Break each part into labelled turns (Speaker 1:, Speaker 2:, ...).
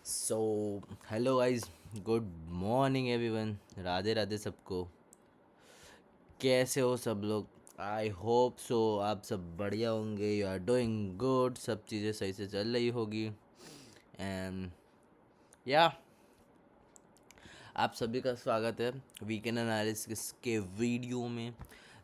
Speaker 1: So hello guys, good morning everyone. Radhe Radhe सबको। कैसे हो सब लोग? आई होप सो आप सब बढ़िया होंगे। यू आर डूइंग गुड, सब चीज़ें सही से चल रही होगी। एंड या आप सभी का स्वागत है वीकेंड एनालिसिस के वीडियो में,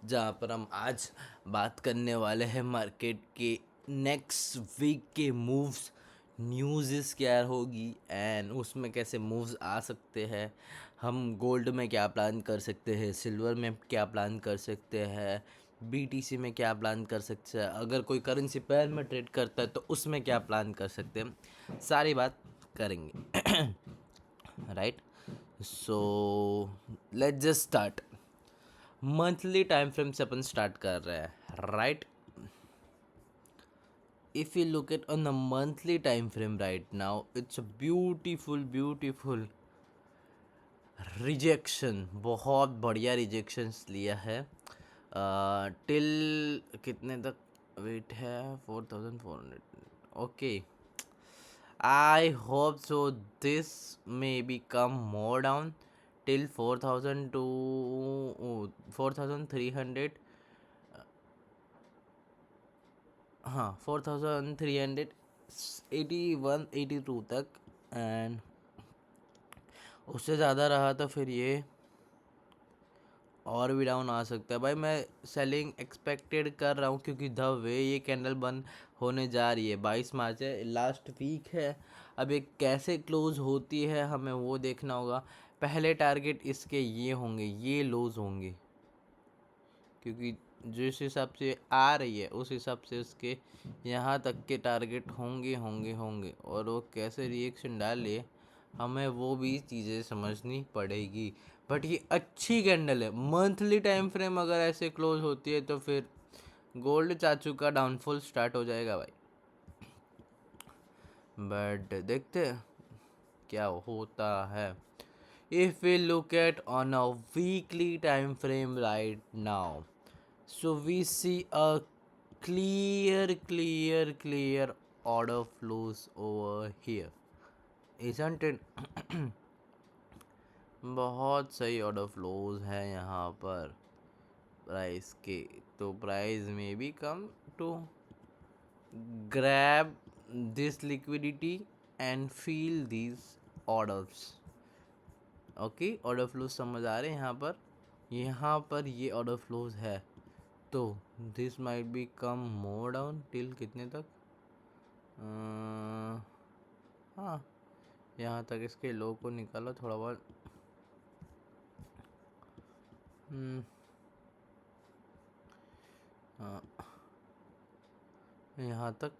Speaker 1: जहाँ पर हम आज बात करने वाले हैं मार्केट के नेक्स्ट वीक के मूव्स, न्यूज़ क्या होगी एंड उसमें कैसे मूव्स आ सकते हैं। हम गोल्ड में क्या प्लान कर सकते हैं, सिल्वर में क्या प्लान कर सकते हैं, बीटीसी में क्या प्लान कर सकते हैं, अगर कोई करेंसी पेयर में ट्रेड करता है तो उसमें क्या प्लान कर सकते हैं, सारी बात करेंगे। Right, so let's just start. Monthly time frame से अपन स्टार्ट कर रहे हैं, right. If you look at on the monthly time frame right now, it's a beautiful rejection, बहुत बढ़िया रिजेक्शंस लिया है। टिल कितने तक वेट है? 4400। Okay, I hope so this may be come more down till 4000 to 4300। हाँ, 4381 82 तक। And उससे ज़्यादा रहा तो फिर ये और भी डाउन आ सकता है भाई। मैं सेलिंग एक्सपेक्टेड कर रहा हूँ क्योंकि द वे ये कैंडल बंद होने जा रही है, 22 मार्च है, लास्ट वीक है। अब ये कैसे क्लोज होती है हमें वो देखना होगा। पहले टारगेट इसके ये होंगे, ये लोज होंगे, क्योंकि जिस हिसाब से आ रही है उस हिसाब से उसके यहाँ तक के टारगेट होंगे। और वो कैसे रिएक्शन डाले हमें वो भी चीज़ें समझनी पड़ेगी। बट ये अच्छी कैंडल है। मंथली टाइम फ्रेम अगर ऐसे क्लोज होती है तो फिर गोल्ड चाचू का डाउनफॉल स्टार्ट हो जाएगा भाई। बट देखते हैं क्या होता है। If we look at on a weekly time frame right now, so we see a clear order flows over here, isn't it? बहुत सही ऑर्डर फ्लोज है यहाँ पर प्राइस के। तो प्राइस में भी come to grab this liquidity and feel these orders। Okay, order flows समझ आ रहे हैं यहाँ पर ये ऑर्डर फ्लोज है। तो this might be come more down till कितने तक? हाँ, यहाँ तक इसके लो को निकालो थोड़ा बहुत। हाँ, यहाँ तक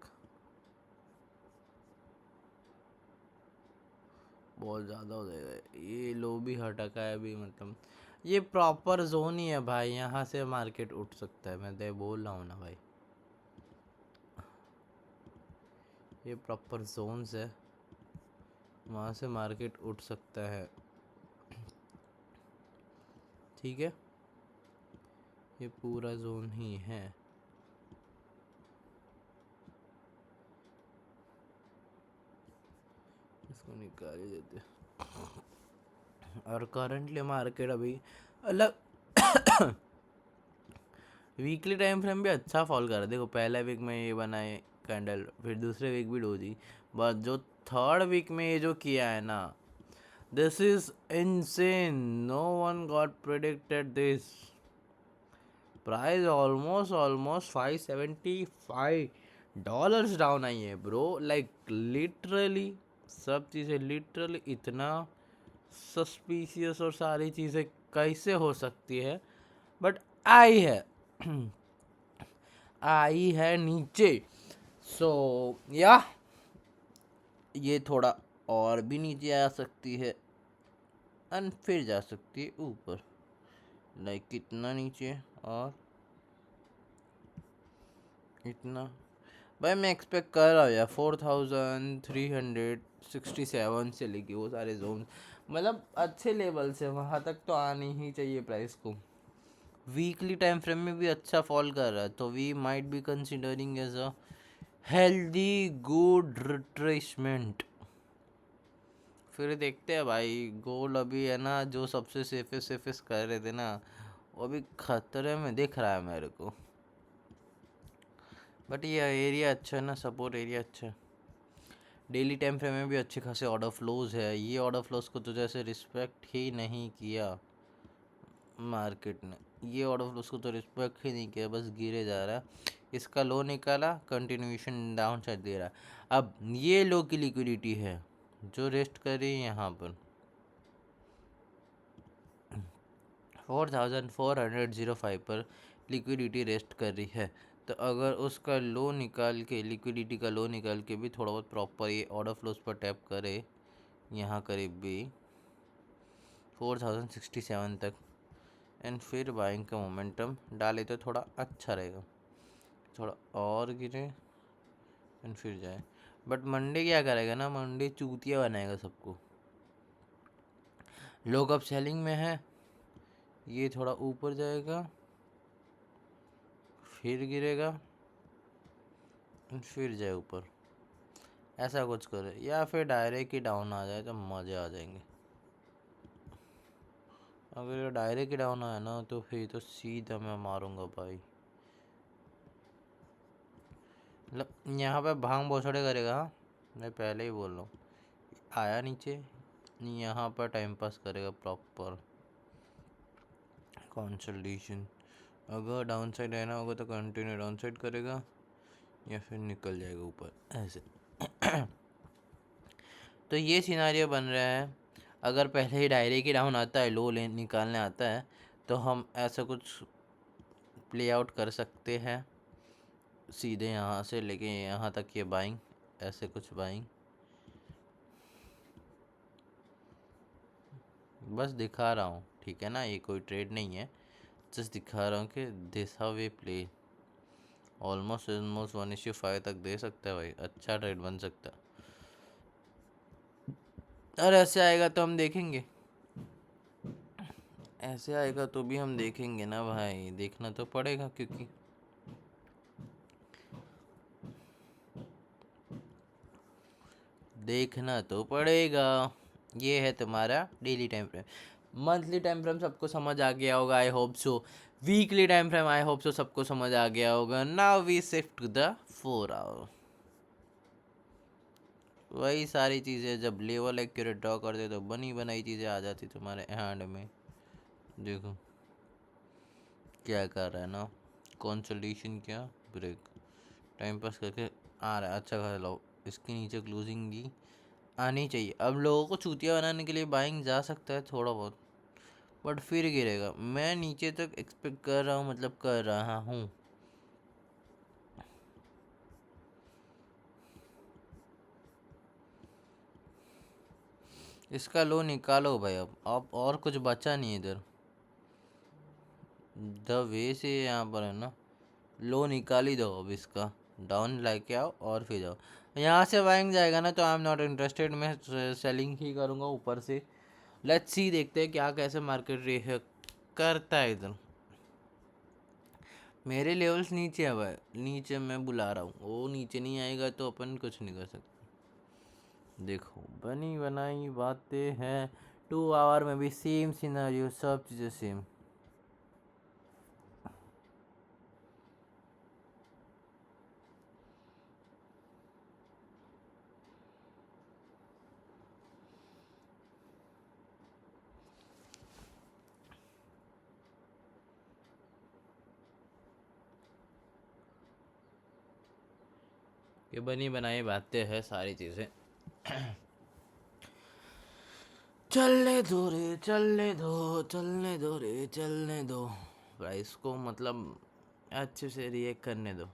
Speaker 1: बहुत ज़्यादा हो जाएगा। ये लो भी हटका है अभी, मतलब ये प्रॉपर जोन ही है भाई, यहाँ से मार्केट उठ सकता है। मैं तो बोल रहा हूँ ना भाई, ये प्रॉपर जोन्स है, वहाँ से मार्केट उठ सकता है। ठीक है, ये पूरा जोन ही है। इसको निकाल ही देते। और करंटली मार्केट अभी अलग वीकली टाइम फ्रेम भी अच्छा फॉल कर रहा है। देखो, पहले वीक में ये बनाए कैंडल, फिर दूसरे वीक भी डोजी, बट जो थर्ड वीक में ये जो किया है ना, this is insane. No one got predicted this. Price almost $575 down आई है ब्रो। लाइक लिटरली सब चीज़ें लिटरली इतना सस्पिशियस और सारी चीज़ें कैसे हो सकती है, बट आई है आई है नीचे। सो या ये थोड़ा और भी नीचे आ सकती है एंड फिर जा सकती है ऊपर। लाइक कितना नीचे और इतना भाई मैं एक्सपेक्ट कर रहा हूँ यार। 4367 से लेके वो सारे जोन, मतलब अच्छे लेवल से वहाँ तक तो आनी ही चाहिए प्राइस को। वीकली टाइम फ्रेम में भी अच्छा फॉल कर रहा है, तो we might be considering as a healthy good retracement. फिर देखते हैं भाई। गोल्ड अभी है ना, जो सबसे सेफेस्ट सेफेस्ट कर रहे थे ना, वो अभी खतरे में दिख रहा है मेरे को। बट ये एरिया अच्छा है ना, सपोर्ट एरिया अच्छा है। डेली टाइम फ्रेम में भी अच्छे खासे ऑर्डर फ्लोज है। ये ऑर्डर फ्लोज को तो जैसे रिस्पेक्ट ही नहीं किया मार्केट ने। ये ऑर्डर फ्लोज को तो रिस्पेक्ट ही नहीं किया, बस गिरे जा रहा है। इसका लो निकाला, कंटिन्यूएशन डाउन साइड दे रहा है। अब ये लो की लिक्विडिटी है जो रेस्ट कर रही है यहाँ पर 4405 पर लिक्विडिटी रेस्ट कर रही है। तो अगर उसका लो निकाल के, लिक्विडिटी का लो निकाल के भी थोड़ा बहुत प्रॉपर ये ऑर्डर फ्लोज पर टैप करे यहाँ करीब भी 4067 तक, एंड फिर बाइंग का मोमेंटम डाले तो थोड़ा अच्छा रहेगा। थोड़ा और गिरे एंड फिर जाए। बट मंडे क्या करेगा ना, मंडे चूतिया बनाएगा सबको। लोग अब सेलिंग में है, ये थोड़ा ऊपर जाएगा, फिर गिरेगा, फिर जाए ऊपर, ऐसा कुछ करे, या फिर डायरेक्ट ही डाउन आ जाए तो मज़े आ जाएंगे। अगर ये डायरेक्ट ही डाउन आया ना तो फिर तो सीधा मैं मारूंगा भाई। मतलब यहाँ पे भांग भोसड़े करेगा, हाँ? मैं पहले ही बोल रहा हूँ। आया नीचे, यहाँ पर टाइम पास करेगा प्रॉपर कंसोलिडेशन। अगर डाउन साइड रहना होगा तो कंटिन्यू डाउन साइड करेगा या फिर निकल जाएगा ऊपर ऐसे। तो ये सिनारियो बन रहा है। अगर पहले ही डायरेक्ट ही डाउन आता है, लो ले निकालने आता है, तो हम ऐसा कुछ प्ले आउट कर सकते हैं। सीधे यहाँ से लेके यहाँ तक ये बाइंग, ऐसे कुछ बाइंग। बस दिखा रहा हूँ, ठीक है ना, ये कोई ट्रेड नहीं है, जस्ट दिखा रहा हूँ कि this how way play. Almost 1:5 तक दे सकता है भाई, अच्छा ट्रेड बन सकता है। और ऐसे आएगा तो हम देखेंगे, ऐसे आएगा तो भी हम देखेंगे ना भाई, देखना तो पड़ेगा क्योंकि देखना तो पड़ेगा। ये है तुम्हारा daily time frame. Monthly time frame सबको समझ आ गया होगा, I hope so. Weekly time frame I hope so सबको समझ आ गया होगा। Now we shift to the 4 hour. वही सारी चीज़ें, जब लेवल एक्यूरेट ड्रॉ करते तो बनी बनाई चीज़ें आ जाती तुम्हारे हैंड में। देखो क्या कर रहा है ना, कंसोलिडेशन, क्या ब्रेक, टाइम पास करके आ रहा है अच्छा खासा लो। इसके नीचे क्लोजिंग भी आनी चाहिए। अब लोगों को चूतिया बनाने के लिए बाइंग जा सकता है थोड़ा बहुत, बट फिर गिरेगा। मैं नीचे तक एक्सपेक्ट कर रहा हूँ, मतलब कर रहा हूँ। इसका लो निकालो भाई। अब और कुछ बचा नहीं इधर। द वे से यहाँ पर है ना, लो निकाल ही दो अब इसका। डाउन लेके आओ और फिर जाओ। यहाँ से बाइंग जाएगा ना तो आई एम नॉट इंटरेस्टेड, मैं सेलिंग ही करूँगा ऊपर से। लेट्स सी, देखते हैं क्या कैसे मार्केट रिएक्ट करता है इधर। मेरे लेवल्स नीचे है भाई, नीचे मैं बुला रहा हूँ, वो नीचे नहीं आएगा तो अपन कुछ नहीं कर सकते। देखो बनी बनाई बातें हैं। 2 आवर में भी सेम सिनारियो, सब चीज़ें सेम। ये बनी बनाई बातें हैं सारी चीज़ें। चलने दो रे, चलने दो, चलने दो रे, चलने दो। प्राइस को मतलब अच्छे से रिएक्ट करने दो।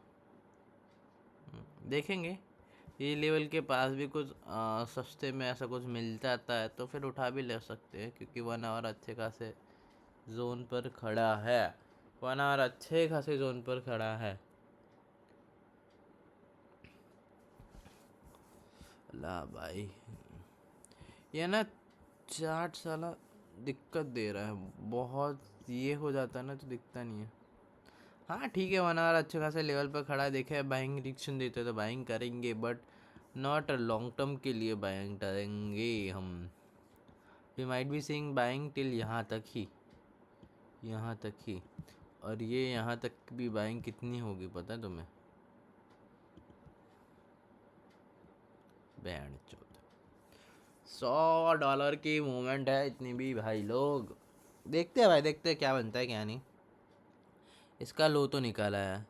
Speaker 1: देखेंगे ये लेवल के पास भी कुछ सस्ते में ऐसा कुछ मिल जाता है तो फिर उठा भी ले सकते हैं, क्योंकि 1 आवर अच्छे खासे जोन पर खड़ा है। 1 आवर अच्छे खासे जोन पर खड़ा है। ला भाई, ये ना चार्ट साला दिक्कत दे रहा है बहुत। ये हो जाता है ना तो दिखता नहीं है। हाँ ठीक है, 1 आवर अच्छे खासे लेवल पर खड़ा है, देखे बाइंग रिएक्शन देते तो बाइंग करेंगे, बट नॉट लॉन्ग टर्म के लिए बाइंग करेंगे हम। We might be seeing buying till यहाँ तक ही, यहाँ तक ही। और ये यहाँ तक भी बाइंग कितनी होगी पता है तुम्हें? बैंड चौथ $100 की मूवमेंट है इतनी भी भाई लोग। देखते हैं भाई, देखते हैं क्या बनता है क्या नहीं। इसका लो तो निकाला है,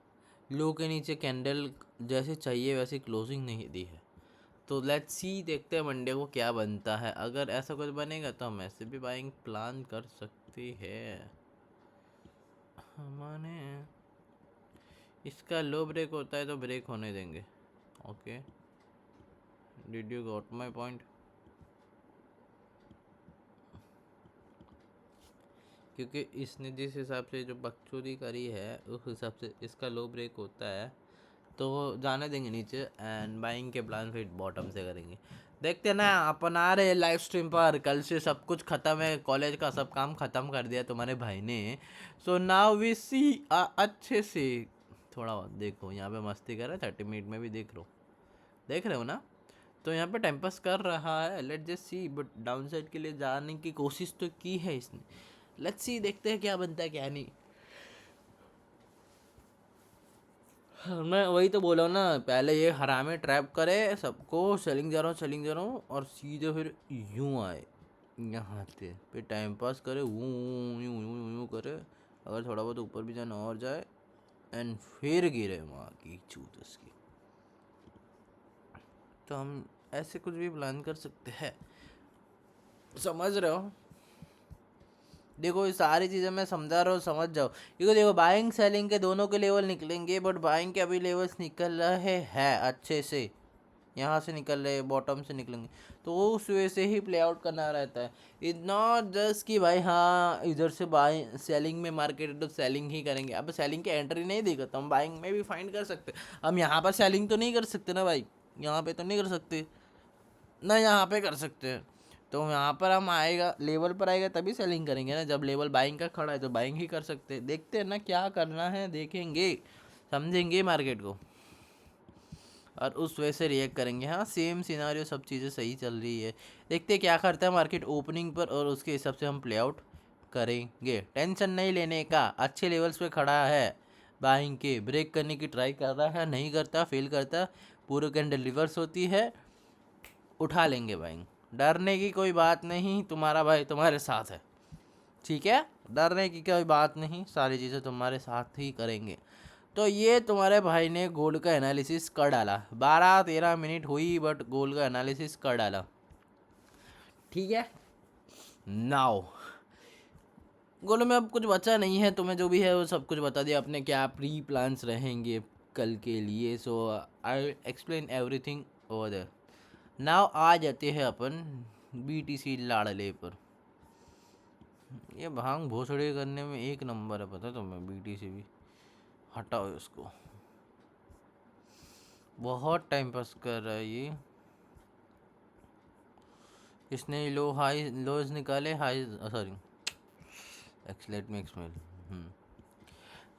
Speaker 1: लो के नीचे कैंडल जैसे चाहिए वैसे क्लोजिंग नहीं दी है। तो लेट्स सी, देखते हैं मंडे को क्या बनता है। अगर ऐसा कुछ बनेगा तो हम ऐसे भी बाइंग प्लान कर सकते हैं। हमने इसका लो ब्रेक होता है तो ब्रेक होने देंगे। Okay, did you got my point? क्योंकि इसने जिस हिसाब से जो बकचोदी करी है उस हिसाब से इसका लो ब्रेक होता है तो जाने देंगे नीचे एंड बाइंग के प्लान फिर बॉटम से करेंगे। देखते ना, अपन आ रहे लाइव स्ट्रीम पर। कल से सब कुछ ख़त्म है, कॉलेज का सब काम ख़त्म कर दिया तुम्हारे भाई ने। सो नाउ वी सी अच्छे से। थोड़ा बहुत देखो, यहाँ पे मस्ती कर रहा है 30 मिनट में भी, देख रहे हो ना? तो यहाँ पे टाइम पास कर रहा है, let just see. But down side के लिए जाने की कोशिश तो की है इसने। लेट्स सी, देखते हैं क्या बनता है क्या नहीं। मैं वही तो बोला हूँ ना, पहले ये हरामे ट्रैप करे सबको, सेलिंग जा रहा हूँ और सीधे फिर यूं आए यहाँ से, फिर टाइम पास करे, यूं यूं यूं यूं करे। अगर थोड़ा बहुत ऊपर भी जाना और जाए एंड फिर गिरे वहाँ की चूत उसकी। तो हम ऐसे कुछ भी प्लान कर सकते हैं, समझ रहे हो? देखो ये सारी चीज़ें मैं समझा रहा हूँ, समझ जाओ। क्योंकि देखो बाइंग सेलिंग के दोनों के लेवल निकलेंगे, बट बाइंग के अभी लेवल्स निकल रहे हैं अच्छे से, यहाँ से निकल रहे, बॉटम से निकलेंगे। तो उस वे से ही प्ले आउट करना रहता है। इज नॉट जस्ट कि भाई हाँ इधर से बाई सेलिंग में मार्केट है तो सेलिंग ही करेंगे। अब सेलिंग की एंट्री नहीं देगा तो हम बाइंग में भी फाइंड कर सकते। हम यहाँ पर सेलिंग तो नहीं कर सकते ना भाई, यहाँ पे तो नहीं कर सकते ना, यहाँ पे कर सकते हैं। तो यहाँ पर हम आएगा, लेवल पर आएगा तभी सेलिंग करेंगे ना। जब लेवल बाइंग का खड़ा है तो बाइंग ही कर सकते हैं। देखते हैं ना क्या करना है, देखेंगे, समझेंगे मार्केट को और उस वजह से रिएक्ट करेंगे। हाँ सेम सिनारियो, सब चीज़ें सही चल रही है। देखते हैं क्या करता है मार्केट ओपनिंग पर और उसके हिसाब से हम प्ले आउट करेंगे। टेंशन नहीं लेने का, अच्छे लेवल्स पे खड़ा है, बाइंग के ब्रेक करने की ट्राई कर रहा है, नहीं करता, फेल करता, पूरे कैंडल रिवर्स होती है, उठा लेंगे बाइंग। डरने की कोई बात नहीं, तुम्हारा भाई तुम्हारे साथ है, ठीक है? डरने की कोई बात नहीं, सारी चीज़ें तुम्हारे साथ ही करेंगे। तो ये तुम्हारे भाई ने गोल्ड का एनालिसिस कर डाला, 12-13 मिनट हुई बट गोल्ड का एनालिसिस कर डाला, ठीक है? नाउ गोल्ड में अब कुछ बचा नहीं है, तुम्हें जो भी है वो सब कुछ बता दिया अपने, क्या प्री प्लान्स रहेंगे कल के लिए। So I explain everything over there. Now आ जाते हैं अपन BTC लाड़ले पर। ये भांग भोसड़े करने में एक नंबर है, पता है तुम्हें? BTC भी हटाओ इसको, बहुत टाइम पास कर रहा है ये। इसने लो हाई लोज निकाले, हाई सॉरी एक्सलेट में एक्समेल।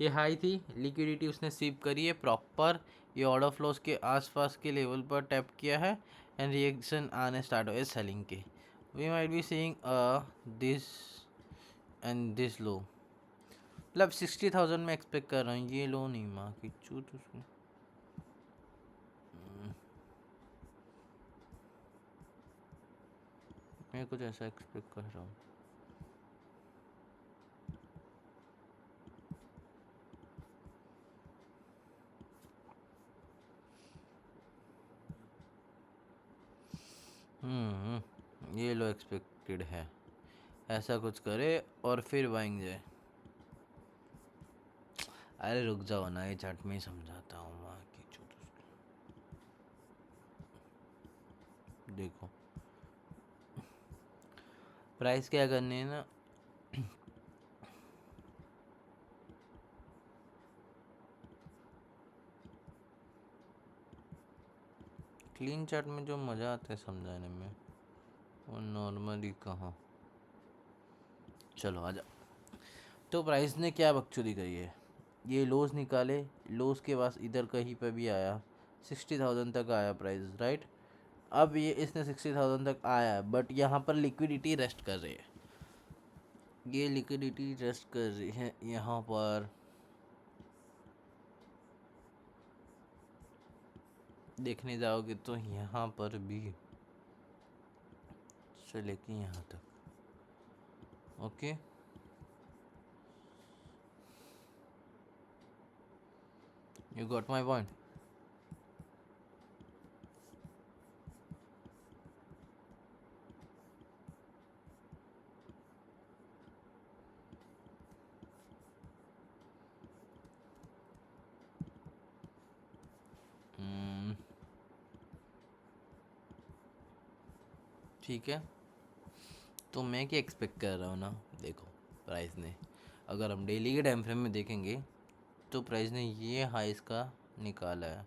Speaker 1: ये हाई थी, लिक्विडिटी उसने सीप करी है प्रॉपर, ये ऑर्डर फ्लोज के आसपास के लेवल पर टैप किया है एंड रिएक्शन आने स्टार्ट हो गए सेलिंग के। We might be seeing this and this low, मतलब 60,000 में एक्सपेक्ट कर रहा हूँ। ये लो नहीं, माँ की चूत उसमें। मैं कुछ ऐसा एक्सपेक्ट कर रहा हूँ। ये लो एक्सपेक्टेड है, ऐसा कुछ करे और फिर बाइंग जाए। अरे रुक जाओ ना, ये चार्ट में ही समझाता हूँ, वहाँ की चूत उसकी। देखो प्राइस क्या करनी है ना, क्लीन चार्ट में जो मज़ा आता है समझाने में, वो नॉर्मली कहाँ। चलो आजा। तो प्राइस ने क्या बकचोदी करी है, ये लोस निकाले, लोस के पास इधर कहीं पे भी आया, 60,000 तक आया प्राइस, राइट? अब ये इसने 60,000 तक आया है, बट यहाँ पर लिक्विडिटी रेस्ट कर रही है, ये लिक्विडिटी रेस्ट कर रही है यहाँ पर। देखने जाओगे तो यहाँ पर भी से लेके यहाँ तक। Okay, you got my point. ठीक है, तो मैं क्या एक्सपेक्ट कर रहा हूँ ना, देखो प्राइस ने, अगर हम डेली के टाइम फ्रेम में देखेंगे तो प्राइस ने ये हाई इसका निकाला है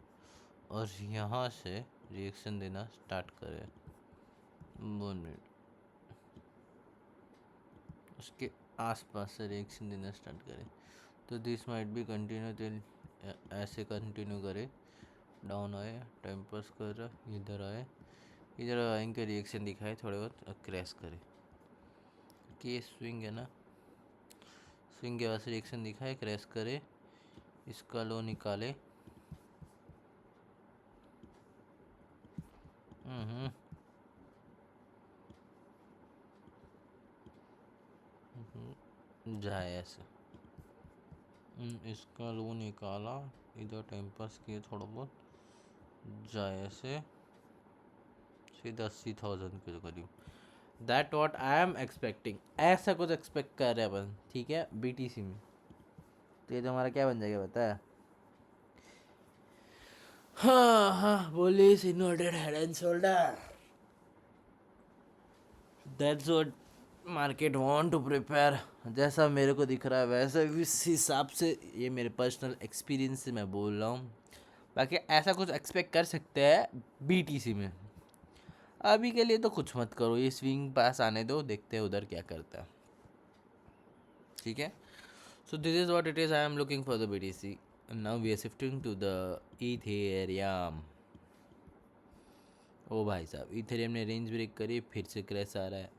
Speaker 1: और यहाँ से रिएक्शन देना स्टार्ट करे 1 मिनट, उसके आसपास से रिएक्शन देना स्टार्ट करे, तो this might be continue till, ऐसे कंटिन्यू करे, डाउन आए, टाइम पास कर रहा, इधर आएंगे रिएक्शन दिखाए थोड़े बहुत और क्रैश करे, कि ये स्विंग है ना, स्विंग के बाद रिएक्शन दिखाए, क्रैश करे, इसका लो निकाले, जाए ऐसे, इसका लो निकाला, इधर टाइम पास किए थोड़ा बहुत, जाए ऐसे सीधा 80,000 के करीब। That what I am expecting, ऐसा कुछ एक्सपेक्ट कर रहे हैं अपन, ठीक है, बीटीसी में। तो ये तो हमारा क्या बन जाएगा पता है, हाँ हाँ, bullish inverted head and shoulder, that's what market want to prepare. जैसा मेरे को दिख रहा है वैसे इस हिसाब से, ये मेरे पर्सनल एक्सपीरियंस से मैं बोल रहा हूँ, बाकी ऐसा कुछ एक्सपेक्ट कर सकते हैं बीटीसी में। अभी के लिए तो कुछ मत करो, ये स्विंग पास आने दो, देखते हैं उधर क्या करता है, ठीक है। So this is what it is, I am looking for the BTC. Now we are shifting to the Ethereum. ओ भाई साहब, इथेरियम ने रेंज ब्रेक करी, फिर से क्रैश आ रहा है,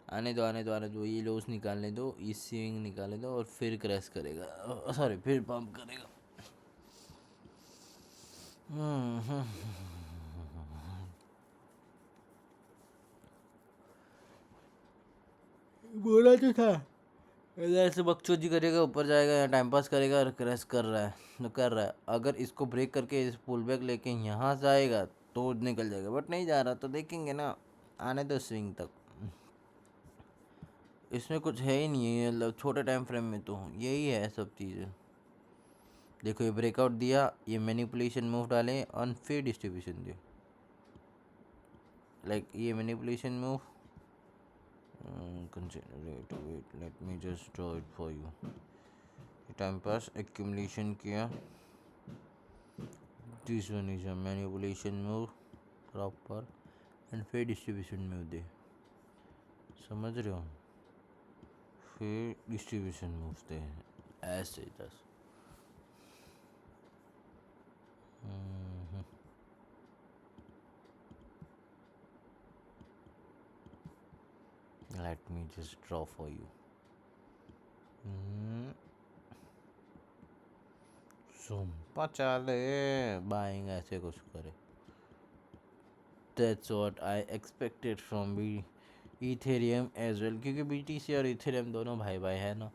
Speaker 1: आने दो, ये लॉस निकालने दो, इस स्विंग निकालने दो और फिर क्रैश करेगा, सॉरी फिर पंप करेगा। बोला तो था, इधर से बकचोदी करेगा, ऊपर जाएगा या टाइम पास करेगा और क्रैश कर रहा है तो कर रहा है। अगर इसको ब्रेक करके इस पुल बैक लेके यहाँ से आएगा तो निकल जाएगा, बट नहीं जा रहा, तो देखेंगे ना, आने दो स्विंग तक। इसमें कुछ है ही नहीं है, मतलब छोटे टाइम फ्रेम में तो यही है सब चीज़ें। देखो ये ब्रेकआउट दिया, ये मैनिपुलेशन मूव डाले, अनफेयर डिस्ट्रीब्यूशन दिया, लाइक ये manipulation move, wait, let me just draw it for you। Time pass accumulation किया, this one is a manipulation move proper, and फिर डिस्ट्रीब्यूशन मूव दे, समझ रहे हो, फिर डिस्ट्रीब्यूशन मूव दे ऐसे दस। Let me just draw for you. चले बाइंग ऐसे कुछ करे, that's what I expected from B Ethereum as well, क्योंकि बीटीसी और इथेरियम दोनों भाई भाई है ना,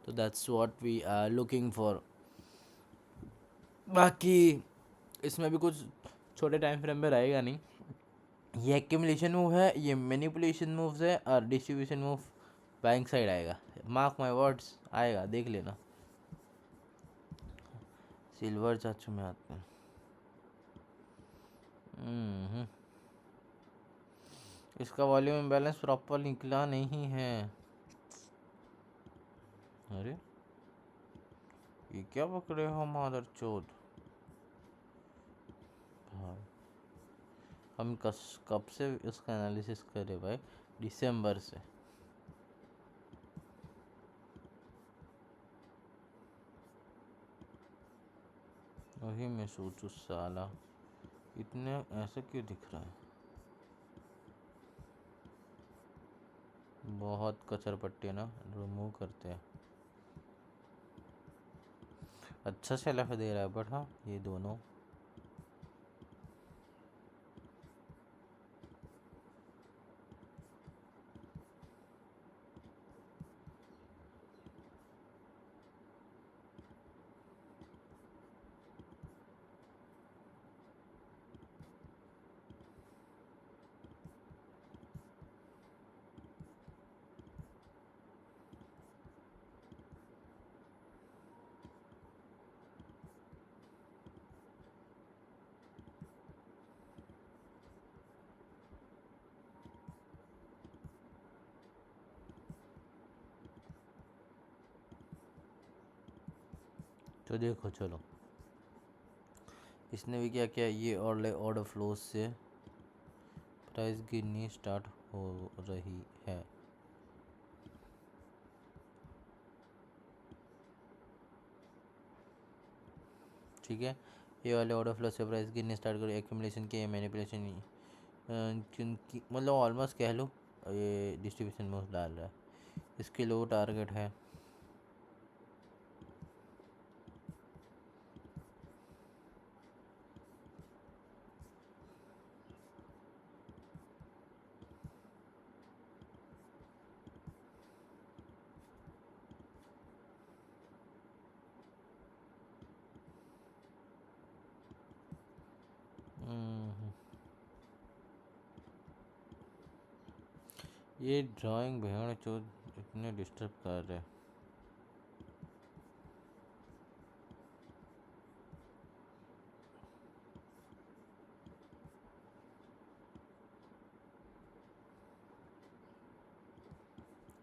Speaker 1: तो that's what we are looking for. बाकी इसमें भी कुछ छोटे टाइम फ्रेम में रहेगा नहीं, ये एक्यूमुलेशन मूव है, ये मैनिपुलेशन मूव्स है, और डिस्ट्रीब्यूशन मूव बैंक साइड आएगा, मार्क माय वर्ड्स, आएगा, देख लेना। सिल्वर चाचू में आते हैं। इसका वॉल्यूम इम्बैलेंस प्रॉपर निकला नहीं है, अरे ये क्या पकड़े हो मादर चोद। हाँ, हम कब से इसका एनालिसिस करे भाई, दिसंबर से। वही मैं सोचूं साला, इतने ऐसे क्यों दिख रहा है। बहुत कचर पट्टी है ना, रिमूव करते हैं। अच्छा सेलफ दे रहा है बट हाँ ये दोनों तो देखो चलो, इसने भी क्या किया, ये ऑर्डर फ्लो से प्राइस गिरनी स्टार्ट हो रही है। ठीक है, ये वाले ऑर्डर फ्लो से प्राइस गिरने स्टार्ट करो, एक्यूमुलेशन की मैनिपुलेशन क्योंकि मतलब ऑलमोस्ट कह लो ये डिस्ट्रीब्यूशन में डाल रहा है। इसके लो टारगेट है। हम्म, ये ड्राइंग भेड़ जो इतने डिस्टर्ब कर रहे हैं।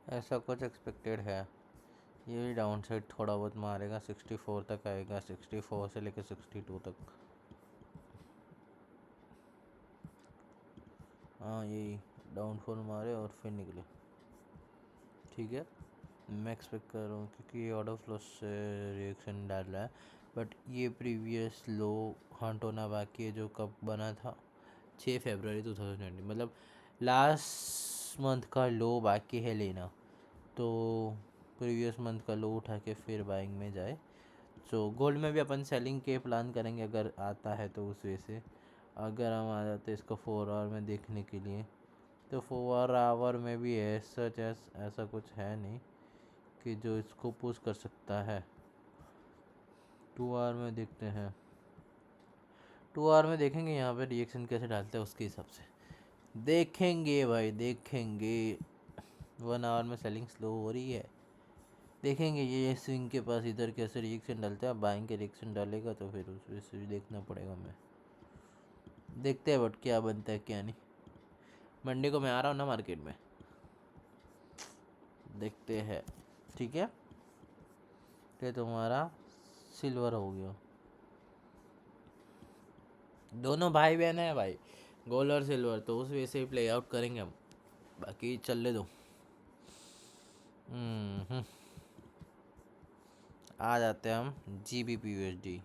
Speaker 1: ऐसा कुछ एक्सपेक्टेड है, ये भी डाउन साइड थोड़ा बहुत मारेगा, 64 तक आएगा, 64 से लेकर 62 तक। हाँ यही डाउनफॉल मारे और फिर निकले। ठीक है, मैं एक्सपेक्ट कर रहा हूँ क्योंकि ये ऑर्डर फ्लो से रिएक्शन डाल रहा है। बट ये प्रीवियस लो हंट होना बाकी है, जो कब बना था 6 फरवरी 2020, मतलब लास्ट मंथ का लो बाकी है लेना। तो प्रीवियस मंथ का लो उठा के फिर बाइंग में जाए। तो गोल्ड में भी अपन सेलिंग के प्लान करेंगे अगर आता है तो, उस वजह से अगर हम आ जाते इसको 4 आवर में देखने के लिए, तो 4 आवर में भी ऐसा कुछ है नहीं कि जो इसको पुश कर सकता है। 2 आवर में देखते हैं, 2 आवर में देखेंगे यहाँ पे रिएक्शन कैसे डालते हैं, उसके हिसाब से देखेंगे भाई देखेंगे। 1 आवर में सेलिंग स्लो हो रही है, देखेंगे ये स्विंग के पास इधर कैसे रिएक्शन डालता है। बाइंग के रिएक्शन डालेगा तो फिर उस वजह से भी देखना पड़ेगा। मैं देखते हैं बट क्या बनता है क्या नहीं। मंडे को मैं आ रहा हूँ ना मार्केट में, देखते हैं। ठीक है, ये तुम्हारा सिल्वर हो गया। दोनों भाई बहन है भाई, गोल्ड और सिल्वर, तो उस वजह से ही प्ले आउट करेंगे हम, बाकी चलने दो। हम्म, आ जाते हैं हम GBP USD।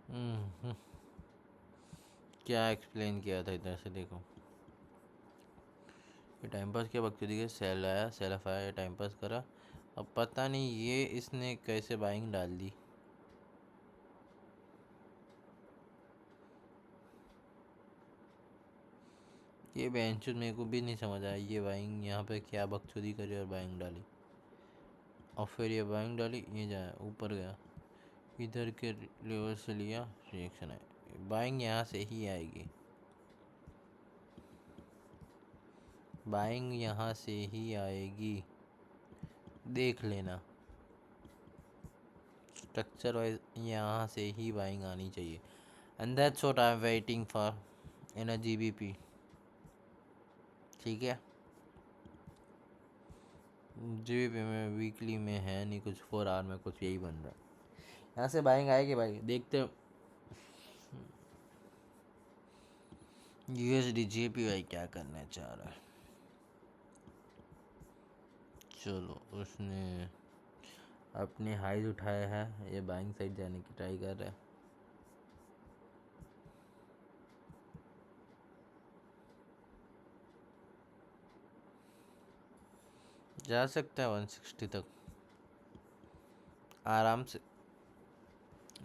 Speaker 1: हम्म, क्या एक्सप्लेन किया था इधर से देखो, ये टाइम पास किया, बकचोदी के सेल आया, सेलफ आया, ये टाइम पास करा। अब पता नहीं ये इसने कैसे बाइंग डाल दी। ये बेंचून मेरे को भी नहीं समझ आया, ये बाइंग यहाँ पे क्या बकचोदी करी और बाइंग डाली, और फिर ये बाइंग डाली, ये जाए ऊपर गया, इधर के लेवल से लिया, रिएक्शन आया। बाइंग यहाँ से ही आएगी, बाइंग यहाँ से ही आएगी, देख लेना। स्ट्रक्चर वाइज यहाँ से ही बाइंग आनी चाहिए, and that's what I am waiting for in a GBP। ठीक है, GBP में वीकली में है नहीं कुछ, 4 आवर में कुछ यही बन रहा है। यहाँ से बाइंग आएगी भाई, देखते USD JPY क्या करना चाह रहा है। चलो, उसने अपने हाइज उठाया है, ये बाइंग साइड जाने की ट्राई कर रहा है। जा सकता है 160 तक आराम से।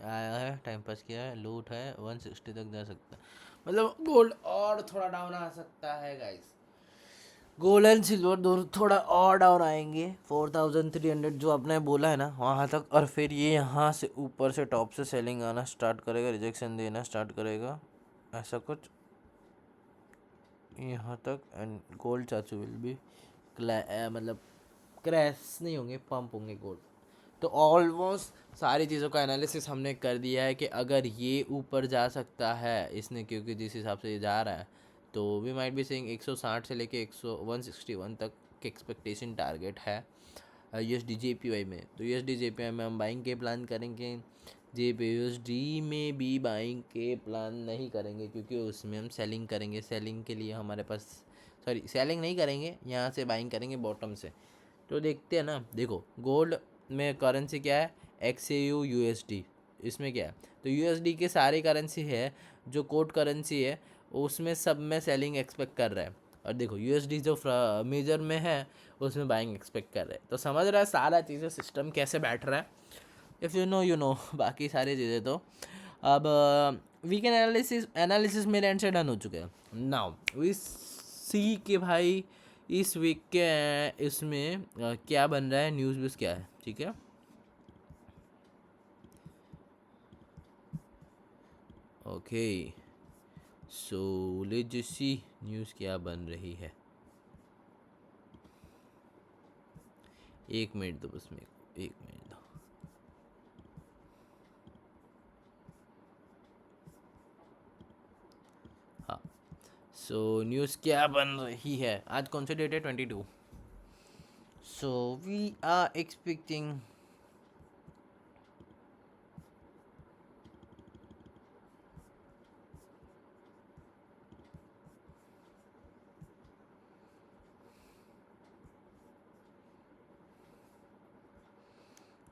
Speaker 1: आया है, टाइम पास किया है, लूट है, 160 तक जा सकता है। मतलब गोल्ड और थोड़ा डाउन आ सकता है गाइस। गोल्ड एंड सिल्वर दोनों थोड़ा और डाउन आएंगे 4300 जो आपने बोला है ना वहाँ तक, और फिर ये यहाँ से ऊपर से टॉप से सेलिंग आना स्टार्ट करेगा, रिजेक्शन देना स्टार्ट करेगा, ऐसा कुछ यहाँ तक। एंड गोल्ड चाचू विल भी मतलब क्रैश नहीं होंगे, पंप होंगे गोल्ड। तो ऑलमोस्ट सारी चीज़ों का एनालिसिस हमने कर दिया है कि अगर ये ऊपर जा सकता है इसने, क्योंकि जिस हिसाब से ये जा रहा है, तो वी माइट बी सेइंग 160 से लेके 161 तक के एक्सपेक्टेशन टारगेट है USD JPY में। तो USD JPY में हम बाइंग के प्लान करेंगे, USD में भी बाइंग के प्लान नहीं करेंगे, क्योंकि उसमें हम सेलिंग करेंगे। सेलिंग के लिए हमारे पास, सॉरी सेलिंग नहीं करेंगे, यहाँ से बाइंग करेंगे बॉटम से। तो देखते हैं ना। देखो गोल्ड में करेंसी क्या है, XAU USD, इसमें क्या है, तो USD के सारे करेंसी है जो कोड करेंसी है उसमें सब में सेलिंग एक्सपेक्ट कर रहा है, और देखो USD जो मेजर में है उसमें बाइंग एक्सपेक्ट कर रहे हैं। तो समझ रहा है सारा चीज़ें सिस्टम कैसे बैठ रहा है। If you know you know, बाकी सारी चीज़ें तो अब वीकेंड एनालिसिस मेरे एंड से डन हो चुके हैं। नाउ वी सी के भाई इस वीक के इसमें क्या बन रहा है, न्यूज़ व्यूज़ क्या है, ठीक है। Okay so let's see news क्या बन रही है। एक मिनट दो बस मेरे को, एक मिनट दो। हाँ सो न्यूज़ क्या बन रही है, आज कौन सी डेट है, 22। सो वी आर एक्सपेक्टिंग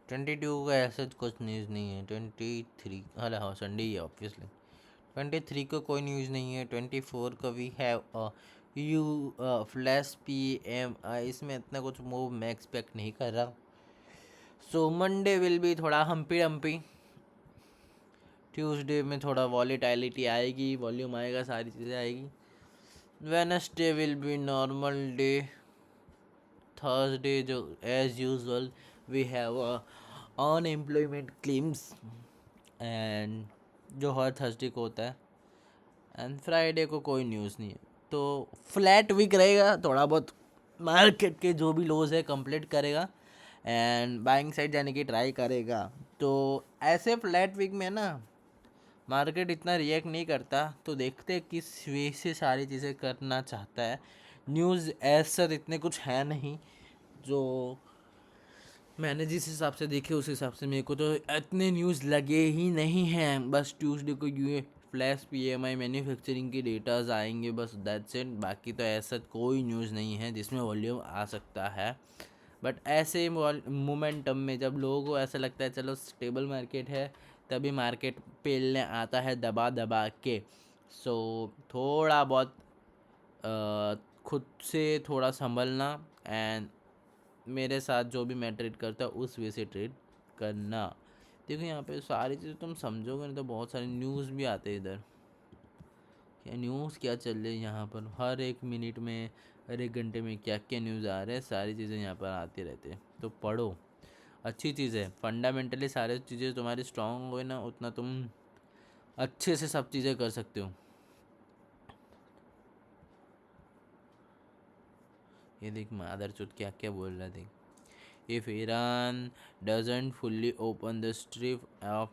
Speaker 1: 22 का ऐसा कुछ न्यूज़ नहीं है। 23, अरे हाँ संडे ही है ऑब्वियसली। 23 को कोई न्यूज़ नहीं है। 24 को we have you flash PMI, इसमें इतना कुछ मूव मैं एक्सपेक्ट नहीं कर रहा। सो मंडे विल बी थोड़ा हम्पी डम्पी। ट्यूसडे में थोड़ा वॉलीटाइलिटी आएगी, वॉल्यूम आएगा, सारी चीज़ें आएगी। Wednesday will be normal day. Thursday जो as usual we have unemployment claims, and जो हर थर्सडे को होता है। एंड फ्राइडे को कोई न्यूज़ नहीं है। तो फ्लैट वीक रहेगा, थोड़ा बहुत मार्केट के जो भी लोज है कंप्लीट करेगा एंड बाइंग साइड जाने की ट्राई करेगा। तो ऐसे फ्लैट वीक में ना मार्केट इतना रिएक्ट नहीं करता, तो देखते हैं किस वे से सारी चीज़ें करना चाहता है। न्यूज़ ऐसा इतने कुछ है नहीं, जो मैंने जिस हिसाब से देखे उस हिसाब से मेरे को तो इतने न्यूज़ लगे ही नहीं हैं। बस ट्यूसडे को ये फ्लैश PMI मैन्युफैक्चरिंग के डेटाज आएंगे, बस दैट्स इट। बाकी तो ऐसा कोई न्यूज़ नहीं है जिसमें वॉल्यूम आ सकता है। बट ऐसे मोमेंटम में जब लोगों को ऐसा लगता है चलो स्टेबल मार्केट है, तभी मार्केट पेलने आता है दबा दबा के। सो थोड़ा बहुत खुद से थोड़ा संभलना, एंड मेरे साथ जो भी मैं ट्रेड करता हूँ उस वे से ट्रेड करना। देखो यहाँ पे सारी चीज़ें तुम समझोगे नहीं तो बहुत सारे न्यूज़ भी आते हैं इधर। क्या न्यूज़ क्या चल रही है यहाँ पर, हर एक मिनट में हर एक घंटे में क्या क्या न्यूज़ आ रहे हैं, सारी चीज़ें यहाँ पर आती रहती है। तो पढ़ो, अच्छी चीज़ है। फंडामेंटली सारी चीज़ें तुम्हारी स्ट्रांग हो ना, उतना तुम अच्छे से सब चीज़ें कर सकते हो। ये देख मादरचोद क्या क्या बोल रहा है देख। If Iran doesn't fully open the Strait of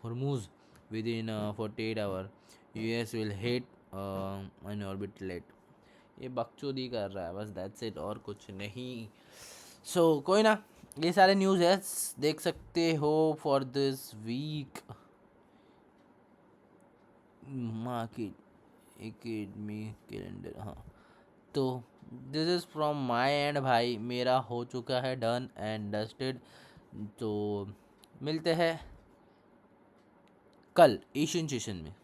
Speaker 1: Hormuz within 48 hours, US will hit an orbit late. ये बकचोदी कर रहा है बस, दैट्स इट, और कुछ नहीं। सो कोई ना, ये सारे न्यूज़ है देख सकते हो for this week. Market academy calendar, हाँ। तो this is from my end भाई, मेरा हो चुका है डन एंड डस्टेड। तो मिलते हैं कल एशियन सेशन में।